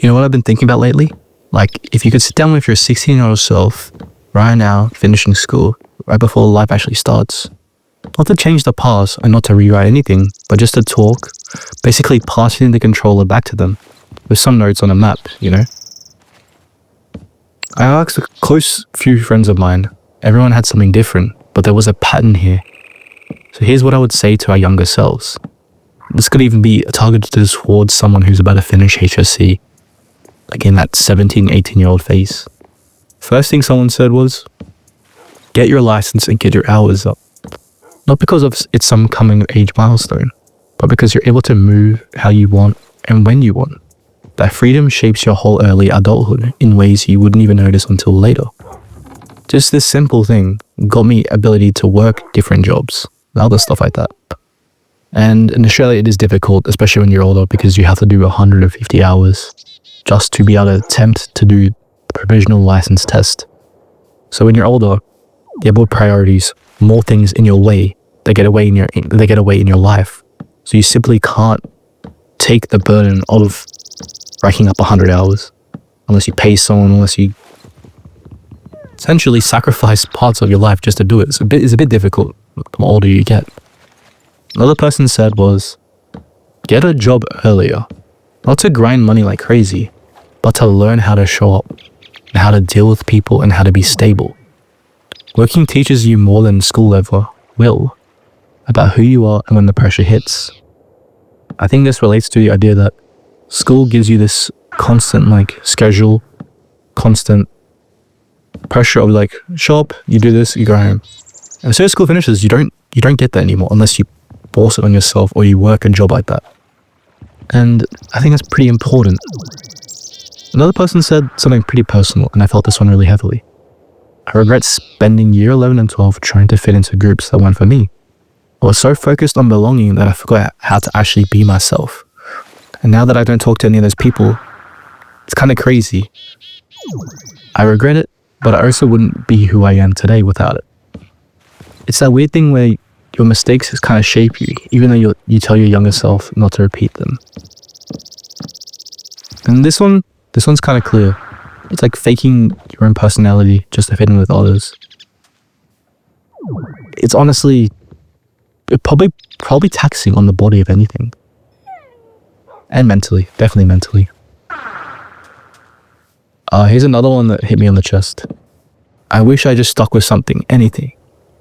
You know what I've been thinking about lately? Like, if you could sit down with your 16-year-old self right now, finishing school, right before life actually starts, not to change the past and not to rewrite anything, but just to talk, basically passing the controller back to them with some notes on a map, you know? I asked a close few friends of mine. Everyone had something different, but there was a pattern here. So here's what I would say to our younger selves. This could even be targeted towards someone who's about to finish HSC, like in that 17, 18-year-old phase. First thing someone said was, get your license and get your hours up. Not because of it's some coming of age milestone, but because you're able to move how you want and when you want. That freedom shapes your whole early adulthood in ways you wouldn't even notice until later. Just this simple thing got me ability to work different jobs, other stuff like that. And in Australia, it is difficult, especially when you're older, because you have to do 150 hours just to be able to attempt to do the provisional license test. So when you're older, you have more priorities, more things in your way that get away in your life. So you simply can't take the burden of racking up 100 hours unless you pay someone, unless you essentially sacrifice parts of your life just to do it. It's a bit difficult the older you get. Another person said was, get a job earlier. Not to grind money like crazy, but to learn how to show up, and how to deal with people, and how to be stable. Working teaches you more than school ever will about who you are and when the pressure hits. I think this relates to the idea that school gives you this constant schedule, constant pressure of show up, you do this, you go home. And as soon as school finishes, you don't get that anymore unless you force it on yourself or you work a job like that. And I think that's pretty important. Another person said something pretty personal, and I felt this one really heavily. I regret spending year 11 and 12 trying to fit into groups that weren't for me. I was so focused on belonging that I forgot how to actually be myself. And now that I don't talk to any of those people, it's kind of crazy. I regret it, but I also wouldn't be who I am today without it. It's that weird thing where your mistakes just kind of shape you, even though you tell your younger self not to repeat them. And this one's kind of clear. It's like faking your own personality just to fit in with others. It's honestly probably taxing on the body, if anything. And mentally, definitely mentally. Here's another one that hit me on the chest. I wish I just stuck with something, anything.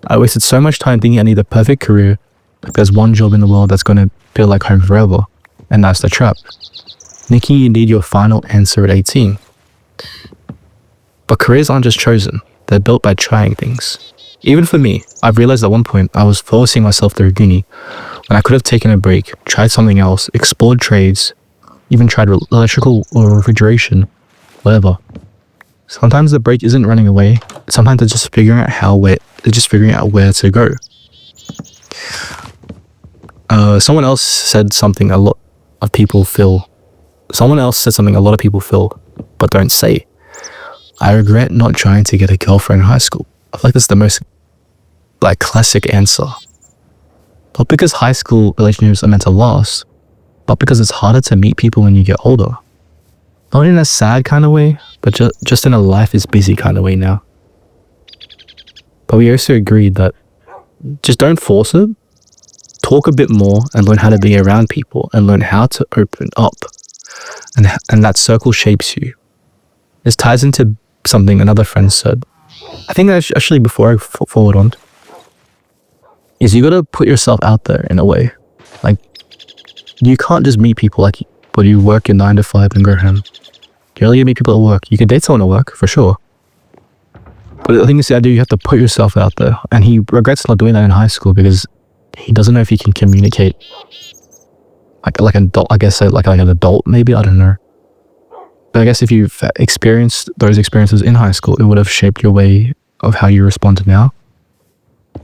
I wasted so much time thinking I need the perfect career. Like there's one job in the world that's going to feel like home forever. And that's the trap. Thinking you need your final answer at 18. But careers aren't just chosen. They're built by trying things. Even for me, I've realized at one point I was forcing myself through uni when I could have taken a break, tried something else, explored trades, even tried electrical or refrigeration, whatever. Sometimes the break isn't running away. Sometimes they're just figuring out where to go. Someone else said something a lot of people feel, but don't say. I regret not trying to get a girlfriend in high school. I feel like that's the most classic answer. Not because high school relationships are meant to last, but because it's harder to meet people when you get older. Not in a sad kind of way, but just in a life is busy kind of way now. But we also agreed that just don't force it. Talk a bit more and learn how to be around people and learn how to open up. And that circle shapes you. This ties into something another friend said. I think actually before I forward on, is you got to put yourself out there in a way. Like, you can't just meet people but you work your 9 to 5 and go home. You only meet people at work. You can date someone at work, for sure. But I think it's the idea you have to put yourself out there. And he regrets not doing that in high school because he doesn't know if he can communicate like an adult, I guess, like an adult maybe, I don't know. But I guess if you've experienced those experiences in high school, it would have shaped your way of how you respond to now.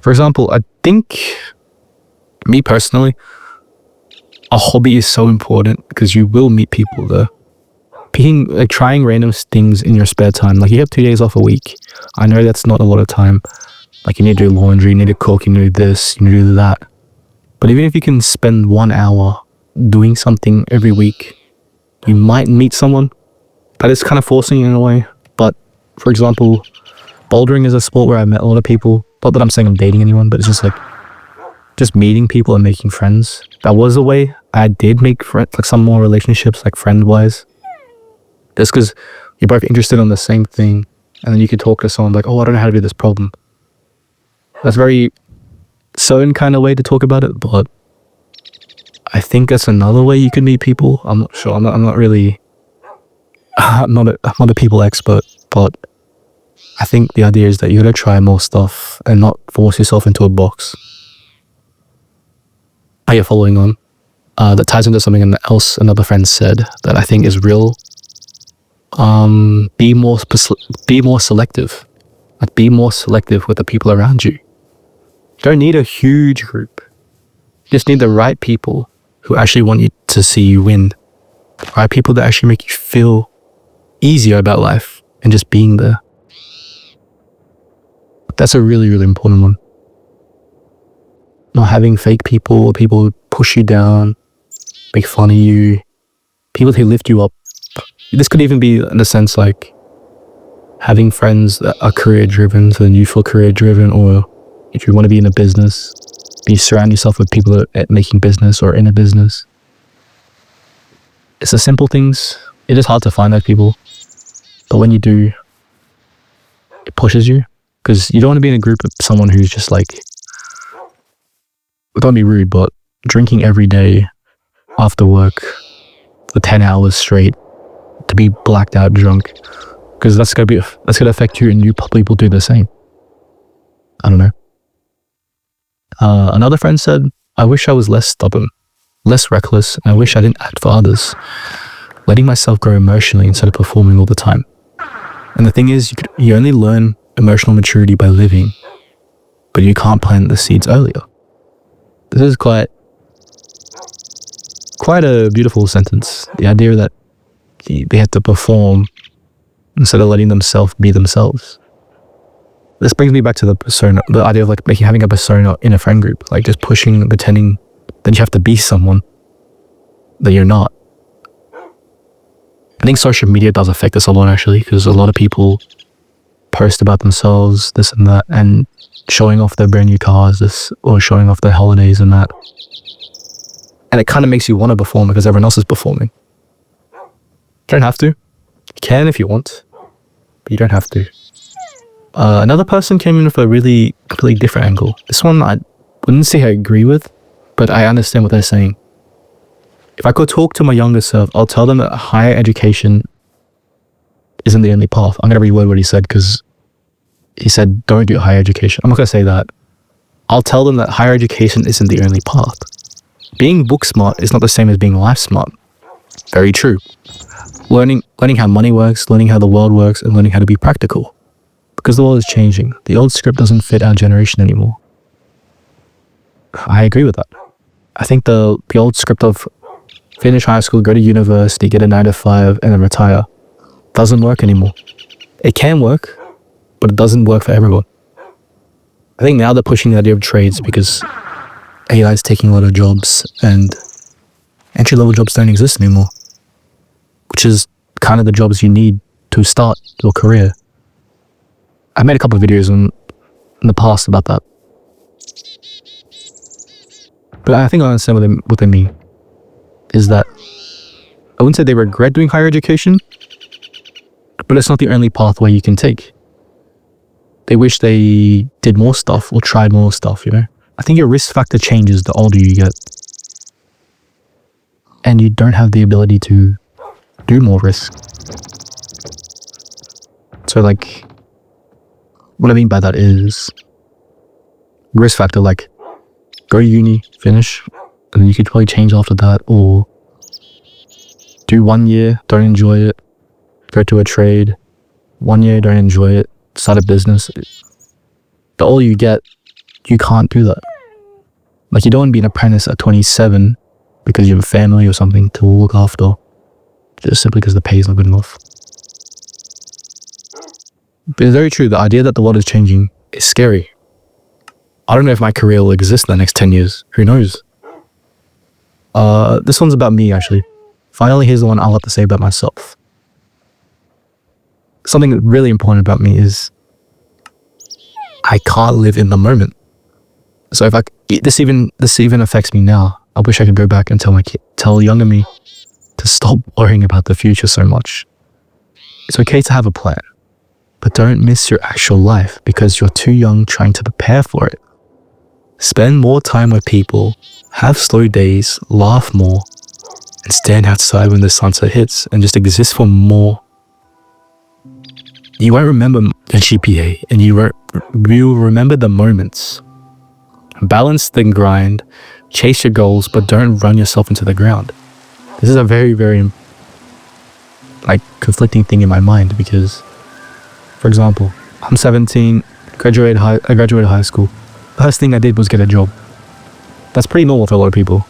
For example, I think, me personally, a hobby is so important because you will meet people there. Trying random things in your spare time. Like, you have 2 days off a week. I know that's not a lot of time. Like, you need to do laundry, you need to cook, you need to do this, you need to do that. But even if you can spend 1 hour doing something every week, you might meet someone that is kind of forcing in a way. But for example, bouldering is a sport where I met a lot of people. Not that I'm saying I'm dating anyone, but it's just like just meeting people and making friends. That was a way I did make friends, like some more relationships, like friend wise. Just because you're both interested in the same thing, and then you could talk to someone like, oh, I don't know how to do this problem. That's very certain kind of way to talk about it, but I think that's another way you could meet people. I'm not sure. I'm not really. I'm not a people expert, but I think the idea is that you gotta try more stuff and not force yourself into a box. Are you following on? That ties into something else another friend said that I think is real. Be more selective. Like, be more selective with the people around you. You don't need a huge group. You just need the right people who actually want you to see you win. The right people that actually make you feel easier about life and just being there. That's a really, really important one. Not having fake people who push you down, make fun of you, people who lift you up. This could even be in a sense like having friends that are career driven, so then you feel career driven, or if you want to be in a business, surround yourself with people that are making business or in a business. It's the simple things. It is hard to find those people, but when you do, it pushes you, because you don't want to be in a group of someone who's just like, don't be rude, but drinking every day after work for 10 hours straight to be blacked out drunk, because that's gonna affect you, and you probably will do the same. I don't know. Another friend said, I wish I was less stubborn, less reckless, and I wish I didn't act for others, letting myself grow emotionally instead of performing all the time. And the thing is, you only learn emotional maturity by living, but you can't plant the seeds earlier. This is quite a beautiful sentence. The idea that they have to perform instead of letting themselves be themselves. This brings me back to the persona, the idea of like having a persona in a friend group, like just pushing and pretending that you have to be someone that you're not. I think social media does affect us a lot, actually, because a lot of people post about themselves, this and that, and showing off their brand new cars, or showing off their holidays and that. And it kind of makes you want to perform because everyone else is performing. You don't have to. You can if you want, but you don't have to. Another person came in with a really completely different angle. This one I wouldn't say I agree with, but I understand what they're saying. If I could talk to my younger self, I'll tell them that higher education isn't the only path. I'm going to reword what he said, because he said, don't do higher education. I'm not going to say that. I'll tell them that higher education isn't the only path. Being book smart is not the same as being life smart. Very true. Learning how money works, learning how the world works, and learning how to be practical. Because the world is changing. The old script doesn't fit our generation anymore. I agree with that. I think the old script of finish high school, go to university, get a 9 to 5, and then retire doesn't work anymore. It can work, but it doesn't work for everyone. I think now they're pushing the idea of trades because AI is taking a lot of jobs, and entry-level jobs don't exist anymore, which is kind of the jobs you need to start your career. I made a couple of videos in the past about that, but I think I understand what they mean. Is that I wouldn't say they regret doing higher education, but it's not the only pathway you can take. They wish they did more stuff or tried more stuff, you know? I think your risk factor changes the older you get, and you don't have the ability to do more risk. So like, what I mean by that is risk factor, like go to uni, finish, and then you could probably change after that, or do 1 year, don't enjoy it, go to a trade, 1 year, don't enjoy it, start a business. The older you get, you can't do that. Like, you don't want to be an apprentice at 27 because you have a family or something to look after, just simply because the pay is not good enough. But it's very true, the idea that the world is changing is scary. I don't know if my career will exist in the next 10 years. Who knows? This one's about me, actually. Finally, here's the one I'll have to say about myself. something really important about me is I can't live in the moment. So if this even affects me now. I wish I could go back and tell younger me to stop worrying about the future so much. It's okay to have a plan, but don't miss your actual life because you're too young trying to prepare for it. Spend more time with people, have slow days, laugh more, and stand outside when the sunset hits and just exist for more. You won't remember the GPA and you will remember the moments. Balance the grind, chase your goals, but don't run yourself into the ground. This is a very, very conflicting thing in my mind because, for example, I'm 17, I graduated high school. First thing I did was get a job. That's pretty normal for a lot of people.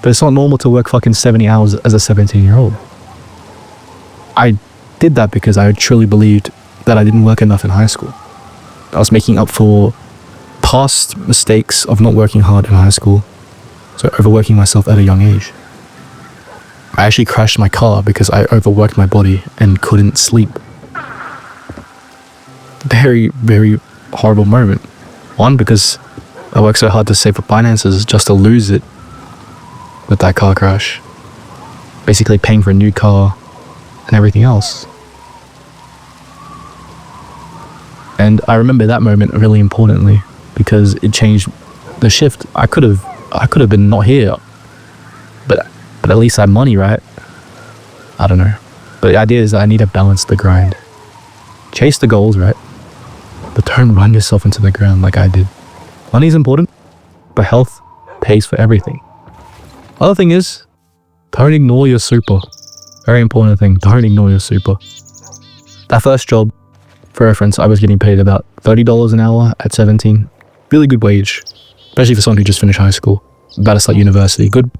But it's not normal to work fucking 70 hours as a 17-year-old. I did that because I truly believed that I didn't work enough in high school. I was making up for past mistakes of not working hard in high school, so overworking myself at a young age. I actually crashed my car because I overworked my body and couldn't sleep. Very, very horrible moment. One, because I worked so hard to save for finances just to lose it with that car crash. Basically paying for a new car and everything else. And I remember that moment really importantly because it changed the shift. I could have been not here, but at least I had money, right? I don't know. But the idea is that I need to balance the grind. Chase the goals, right? But don't run yourself into the ground like I did. Money is important, but health pays for everything. Other thing is, don't ignore your super. Very important thing, don't ignore your super. That first job, for reference, I was getting paid about $30 an hour at 17. Really good wage, especially for someone who just finished high school, about to start university. Good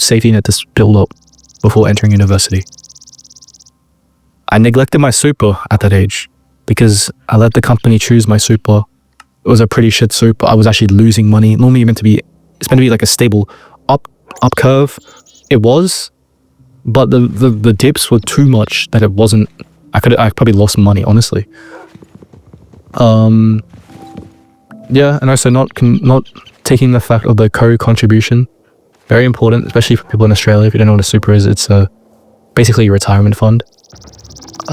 safety net to build up before entering university. I neglected my super at that age because I let the company choose my super. It was a pretty shit super. I was actually losing money. Normally it's meant to be like a stable up curve. It was, but the dips were too much that it wasn't. I probably lost money, honestly. Yeah, and also not taking the fact of the co-contribution. Very important, especially for people in Australia. If you don't know what a super is, it's basically a retirement fund.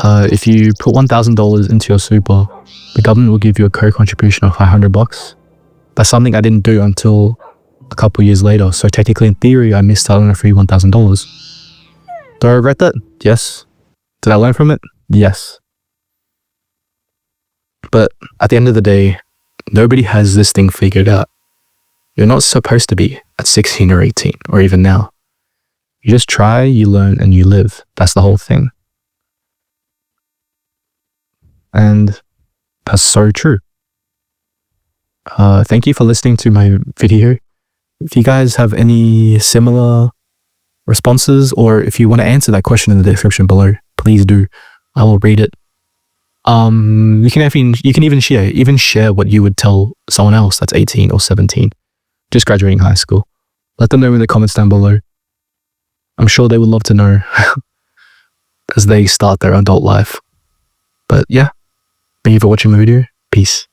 If you put $1,000 into your super, the government will give you a co-contribution of $500. That's something I didn't do until a couple years later. So technically, in theory, I missed out on a free $1,000. Do I regret that? Yes. Did I learn from it? Yes. But at the end of the day, nobody has this thing figured out. You're not supposed to be at 16 or 18 or even now. You just try, you learn, and you live. That's the whole thing. And that's so true. Thank you for listening to my video. If you guys have any similar responses, or if you want to answer that question in the description below, please do. I will read it. You can even share what you would tell someone else that's 18 or 17, just graduating high school. Let them know in the comments down below. I'm sure they would love to know as they start their adult life. But yeah, thank you for watching my video. Peace.